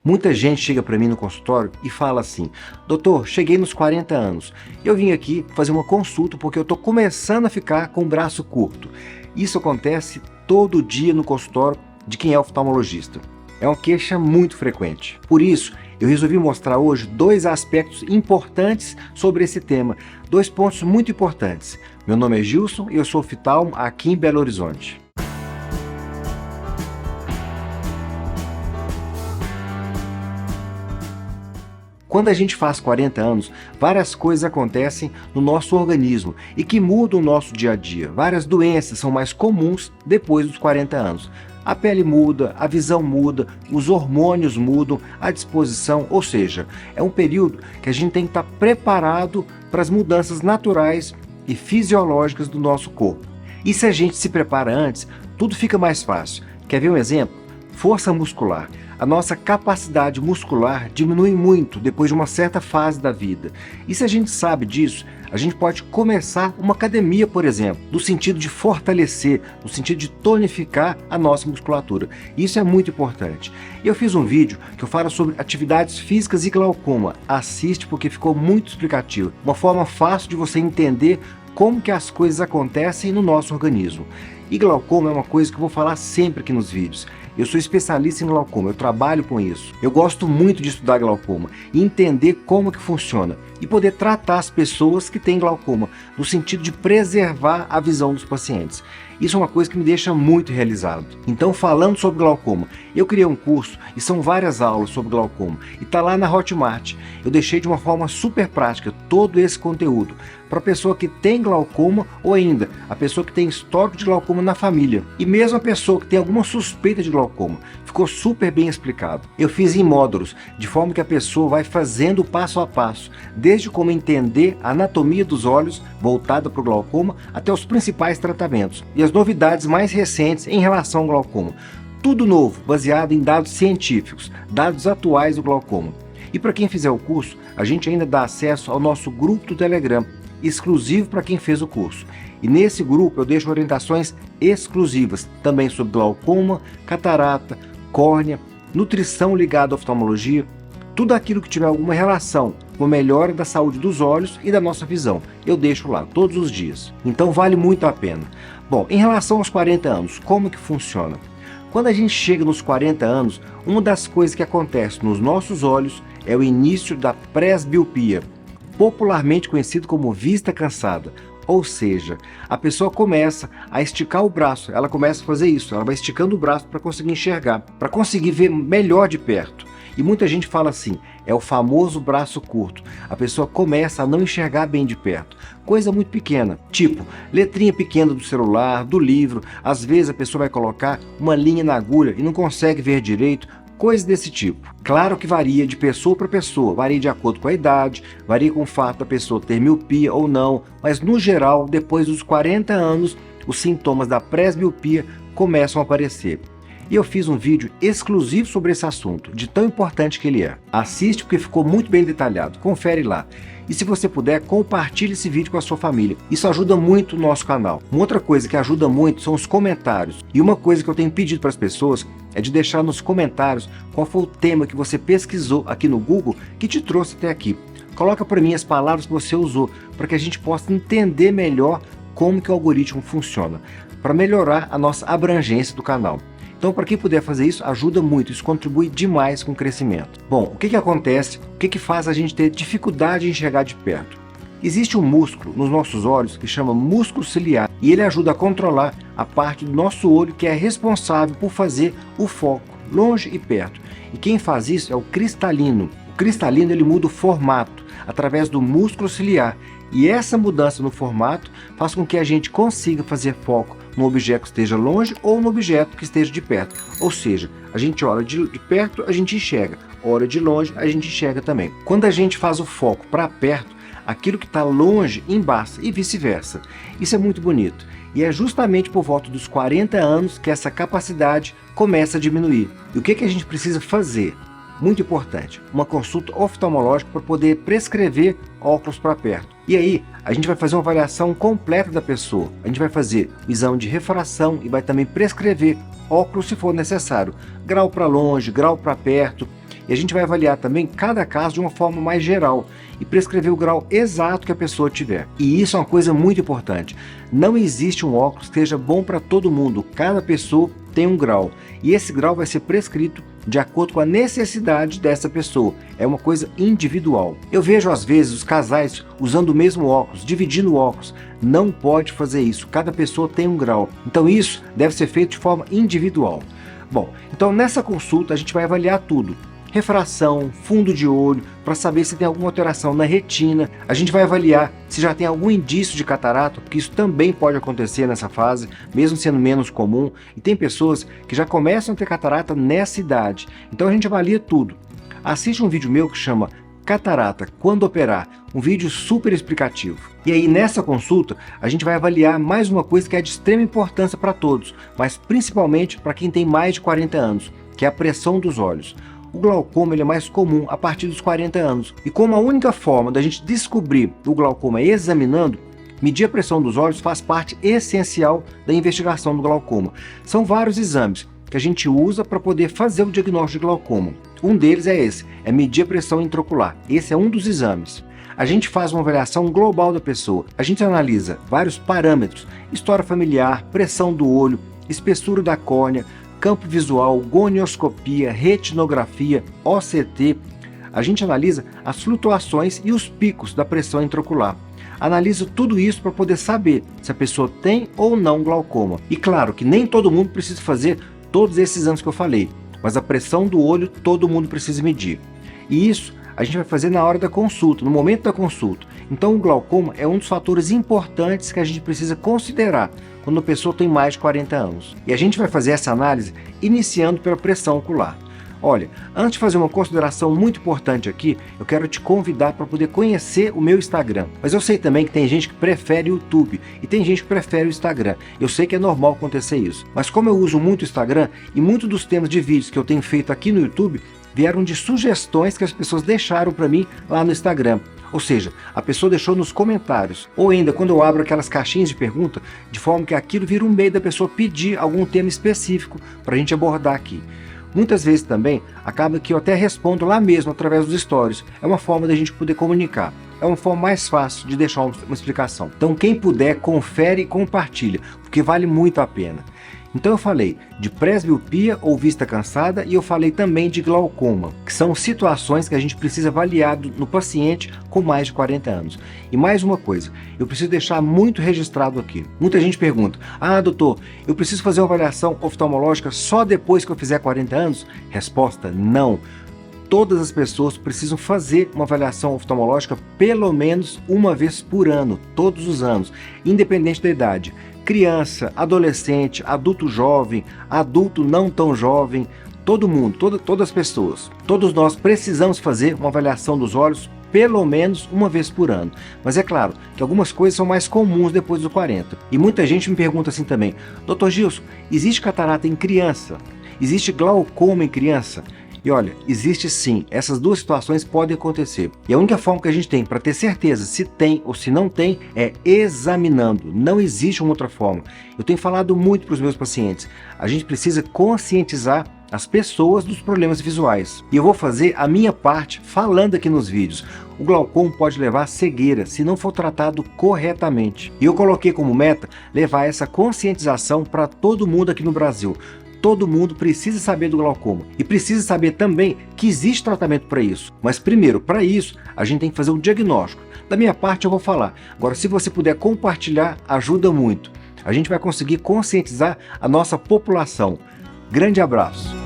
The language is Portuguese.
Muita gente chega para mim no consultório e fala assim: doutor, cheguei nos 40 anos, eu vim aqui fazer uma consulta porque eu estou começando a ficar com o braço curto. Isso acontece todo dia no consultório de quem é oftalmologista. É uma queixa muito frequente. Por isso, eu resolvi mostrar hoje dois aspectos importantes sobre esse tema, dois pontos muito importantes. Meu nome é Gilson e eu sou oftalmo aqui em Belo Horizonte. Quando a gente faz 40 anos, várias coisas acontecem no nosso organismo e que mudam o nosso dia a dia. Várias doenças são mais comuns depois dos 40 anos. A pele muda, a visão muda, os hormônios mudam, a disposição, ou seja, é um período que a gente tem que estar preparado para as mudanças naturais e fisiológicas do nosso corpo. E se a gente se prepara antes, tudo fica mais fácil. Quer ver um exemplo? Força muscular. A nossa capacidade muscular diminui muito depois de uma certa fase da vida. E se a gente sabe disso, a gente pode começar uma academia, por exemplo, no sentido de fortalecer, no sentido de tonificar a nossa musculatura. Isso é muito importante. Eu fiz um vídeo que eu falo sobre atividades físicas e glaucoma. Assiste porque ficou muito explicativo. Uma forma fácil de você entender como que as coisas acontecem no nosso organismo. E glaucoma é uma coisa que eu vou falar sempre aqui nos vídeos. Eu sou especialista em glaucoma, eu trabalho com isso. Eu gosto muito de estudar glaucoma e entender como que funciona e poder tratar as pessoas que têm glaucoma, no sentido de preservar a visão dos pacientes. Isso é uma coisa que me deixa muito realizado. Então, falando sobre glaucoma, eu criei um curso e são várias aulas sobre glaucoma e está lá na Hotmart. Eu deixei de uma forma super prática todo esse conteúdo para a pessoa que tem glaucoma ou ainda a pessoa que tem histórico de glaucoma na família. E mesmo a pessoa que tem alguma suspeita de glaucoma, ficou super bem explicado. Eu fiz em módulos, de forma que a pessoa vai fazendo passo a passo, desde como entender a anatomia dos olhos voltada para o glaucoma até os principais tratamentos e as novidades mais recentes em relação ao glaucoma. Tudo novo, baseado em dados científicos, dados atuais do glaucoma. E para quem fizer o curso, a gente ainda dá acesso ao nosso grupo do Telegram, exclusivo para quem fez o curso. E nesse grupo eu deixo orientações exclusivas, também sobre glaucoma, catarata, córnea, nutrição ligada à oftalmologia, tudo aquilo que tiver alguma relação com a melhora da saúde dos olhos e da nossa visão. Eu deixo lá todos os dias. Então vale muito a pena. Bom, em relação aos 40 anos, como que funciona? Quando a gente chega nos 40 anos, uma das coisas que acontece nos nossos olhos é o início da presbiopia, popularmente conhecido como vista cansada. Ou seja, a pessoa começa a esticar o braço, ela começa a fazer isso, ela vai esticando o braço para conseguir enxergar, para conseguir ver melhor de perto. E muita gente fala assim, é o famoso braço curto. A pessoa começa a não enxergar bem de perto. Coisa muito pequena, tipo letrinha pequena do celular, do livro. Às vezes a pessoa vai colocar uma linha na agulha e não consegue ver direito. Coisas desse tipo. Claro que varia de pessoa para pessoa, varia de acordo com a idade, varia com o fato da pessoa ter miopia ou não, mas no geral, depois dos 40 anos, os sintomas da presbiopia começam a aparecer. E eu fiz um vídeo exclusivo sobre esse assunto, de tão importante que ele é. Assiste porque ficou muito bem detalhado, confere lá. E se você puder, compartilhe esse vídeo com a sua família. Isso ajuda muito o nosso canal. Uma outra coisa que ajuda muito são os comentários. E uma coisa que eu tenho pedido para as pessoas é de deixar nos comentários qual foi o tema que você pesquisou aqui no Google que te trouxe até aqui. Coloca para mim as palavras que você usou, para que a gente possa entender melhor como que o algoritmo funciona, para melhorar a nossa abrangência do canal. Então, para quem puder fazer isso, ajuda muito, isso contribui demais com o crescimento. Bom, o que acontece? O que faz a gente ter dificuldade em enxergar de perto? Existe um músculo nos nossos olhos que chama músculo ciliar e ele ajuda a controlar a parte do nosso olho que é responsável por fazer o foco, longe e perto. E quem faz isso é o cristalino. O cristalino ele muda o formato através do músculo ciliar e essa mudança no formato faz com que a gente consiga fazer foco no objeto que esteja longe ou no objeto que esteja de perto. Ou seja, a gente olha de perto, a gente enxerga. Olha de longe, a gente enxerga também. Quando a gente faz o foco para perto, aquilo que está longe embaça e vice-versa. Isso é muito bonito. E é justamente por volta dos 40 anos que essa capacidade começa a diminuir. E o que a gente precisa fazer? Muito importante, uma consulta oftalmológica para poder prescrever óculos para perto. E aí, a gente vai fazer uma avaliação completa da pessoa. A gente vai fazer o exame de refração e vai também prescrever óculos se for necessário. Grau para longe, grau para perto. E a gente vai avaliar também cada caso de uma forma mais geral e prescrever o grau exato que a pessoa tiver. E isso é uma coisa muito importante. Não existe um óculos que seja bom para todo mundo. Cada pessoa tem um grau. E esse grau vai ser prescrito de acordo com a necessidade dessa pessoa. É uma coisa individual. Eu vejo às vezes os casais usando o mesmo óculos, dividindo o óculos. Não pode fazer isso. Cada pessoa tem um grau. Então isso deve ser feito de forma individual. Bom, então nessa consulta a gente vai avaliar tudo. Refração, fundo de olho, para saber se tem alguma alteração na retina. A gente vai avaliar se já tem algum indício de catarata, porque isso também pode acontecer nessa fase, mesmo sendo menos comum. E tem pessoas que já começam a ter catarata nessa idade. Então a gente avalia tudo. Assiste um vídeo meu que chama Catarata, quando operar, um vídeo super explicativo. E aí nessa consulta a gente vai avaliar mais uma coisa que é de extrema importância para todos, mas principalmente para quem tem mais de 40 anos, que é a pressão dos olhos. O glaucoma ele é mais comum a partir dos 40 anos. E como a única forma da gente descobrir o glaucoma é examinando, medir a pressão dos olhos faz parte essencial da investigação do glaucoma. São vários exames que a gente usa para poder fazer o diagnóstico de glaucoma. Um deles é esse, é medir a pressão intraocular. Esse é um dos exames. A gente faz uma avaliação global da pessoa. A gente analisa vários parâmetros, história familiar, pressão do olho, espessura da córnea, campo visual, gonioscopia, retinografia, OCT. A gente analisa as flutuações e os picos da pressão intraocular. Analisa tudo isso para poder saber se a pessoa tem ou não glaucoma. E claro que nem todo mundo precisa fazer todos esses exames que eu falei, mas a pressão do olho todo mundo precisa medir. E isso a gente vai fazer na hora da consulta, no momento da consulta. Então o glaucoma é um dos fatores importantes que a gente precisa considerar quando a pessoa tem mais de 40 anos. E a gente vai fazer essa análise iniciando pela pressão ocular. Olha, antes de fazer uma consideração muito importante aqui, eu quero te convidar para poder conhecer o meu Instagram. Mas eu sei também que tem gente que prefere o YouTube e tem gente que prefere o Instagram. Eu sei que é normal acontecer isso. Mas como eu uso muito o Instagram e muitos dos temas de vídeos que eu tenho feito aqui no YouTube vieram de sugestões que as pessoas deixaram para mim lá no Instagram. Ou seja, a pessoa deixou nos comentários, ou ainda quando eu abro aquelas caixinhas de pergunta, de forma que aquilo vira um meio da pessoa pedir algum tema específico para a gente abordar aqui. Muitas vezes também acaba que eu até respondo lá mesmo através dos stories. É uma forma da gente poder comunicar. É uma forma mais fácil de deixar uma explicação. Então quem puder, confere e compartilha, porque vale muito a pena. Então eu falei de presbiopia ou vista cansada e eu falei também de glaucoma, que são situações que a gente precisa avaliar no paciente com mais de 40 anos. E mais uma coisa, eu preciso deixar muito registrado aqui. Muita gente pergunta, doutor, eu preciso fazer uma avaliação oftalmológica só depois que eu fizer 40 anos? Resposta, não. Todas as pessoas precisam fazer uma avaliação oftalmológica pelo menos uma vez por ano, todos os anos, independente da idade. Criança, adolescente, adulto jovem, adulto não tão jovem, todo mundo, todas as pessoas, todos nós precisamos fazer uma avaliação dos olhos pelo menos uma vez por ano. Mas é claro que algumas coisas são mais comuns depois dos 40. E muita gente me pergunta assim também, Dr. Gilson, existe catarata em criança? Existe glaucoma em criança? E olha, existe sim, essas duas situações podem acontecer. E a única forma que a gente tem para ter certeza se tem ou se não tem é examinando. Não existe uma outra forma. Eu tenho falado muito para os meus pacientes. A gente precisa conscientizar as pessoas dos problemas visuais. E eu vou fazer a minha parte falando aqui nos vídeos. O glaucoma pode levar à cegueira se não for tratado corretamente. E eu coloquei como meta levar essa conscientização para todo mundo aqui no Brasil. Todo mundo precisa saber do glaucoma e precisa saber também que existe tratamento para isso. Mas primeiro, para isso, a gente tem que fazer um diagnóstico. Da minha parte eu vou falar. Agora, se você puder compartilhar, ajuda muito. A gente vai conseguir conscientizar a nossa população. Grande abraço!